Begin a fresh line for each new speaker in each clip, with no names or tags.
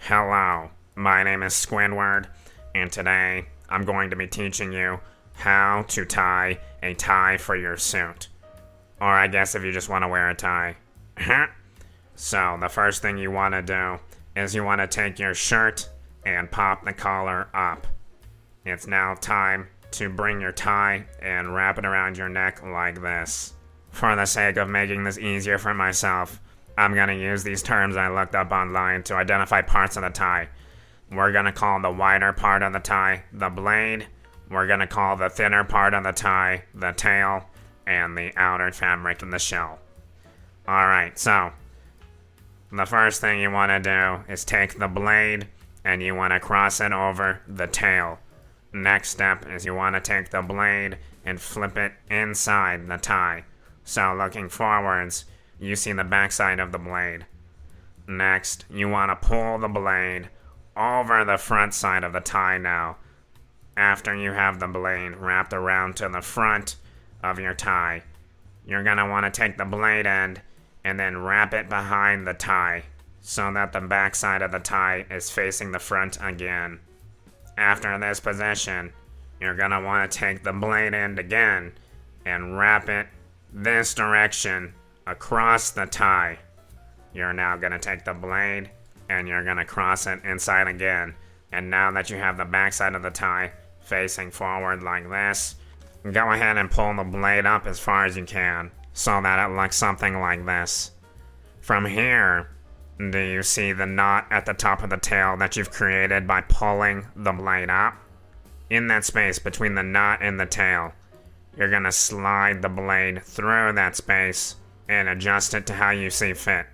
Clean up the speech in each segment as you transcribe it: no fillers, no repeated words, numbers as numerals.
Hello, my name is Squidward, and today I'm going to be teaching you how to tie a tie for your suit. Or I guess if you just want to wear a tie. So the first thing you want to do is you want to take your shirt and pop the collar up. It's now time to bring your tie and wrap it around your neck like this. For the sake of making this easier for myself, I'm going to use these terms I looked up online to identify parts of the tie. We're going to call the wider part of the tie the blade. We're going to call the thinner part of the tie the tail, and the outer fabric the shell. Alright, so the first thing you want to do is take the blade and you want to cross it over the tail. Next step is you want to take the blade and flip it inside the tie. So looking forwards, you see the backside of the blade. Next, you want to pull the blade over the front side of the tie now. After you have the blade wrapped around to the front of your tie, you're going to want to take the blade end and then wrap it behind the tie so that the backside of the tie is facing the front again. After this position, you're going to want to take the blade end again and wrap it this direction across the tie. You're now going to take the blade and you're going to cross it inside again. And now that you have the backside of the tie facing forward like this, go ahead and pull the blade up as far as you can so that it looks something like this. From here, do you see the knot at the top of the tail that you've created by pulling the blade up? In that space between the knot and the tail, you're going to slide the blade through that space and adjust it to how you see fit.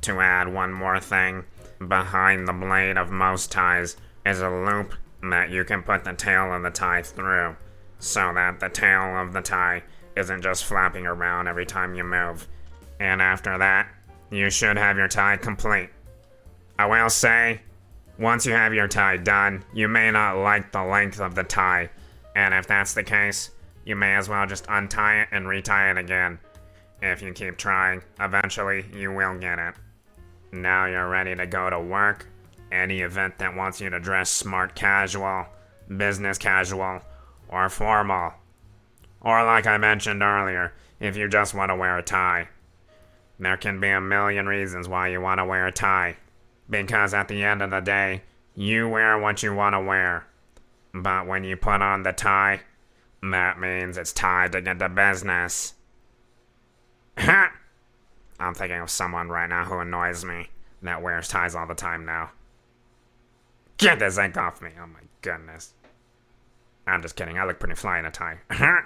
To add one more thing, behind the blade of most ties is a loop that you can put the tail of the tie through, so that the tail of the tie isn't just flapping around every time you move. And after that, you should have your tie complete. I will say, once you have your tie done, you may not like the length of the tie, and if that's the case, you may as well just untie it and retie it again. If you keep trying, eventually you will get it. Now you're ready to go to work. Any event that wants you to dress smart casual, business casual, or formal. Or like I mentioned earlier, if you just want to wear a tie. There can be a million reasons why you want to wear a tie. Because at the end of the day, you wear what you want to wear. But when you put on the tie, that means it's time to get to business. I'm thinking of someone right now who annoys me that wears ties all the time now. Get this ink off me, oh my goodness. I'm just kidding, I look pretty fly in a tie.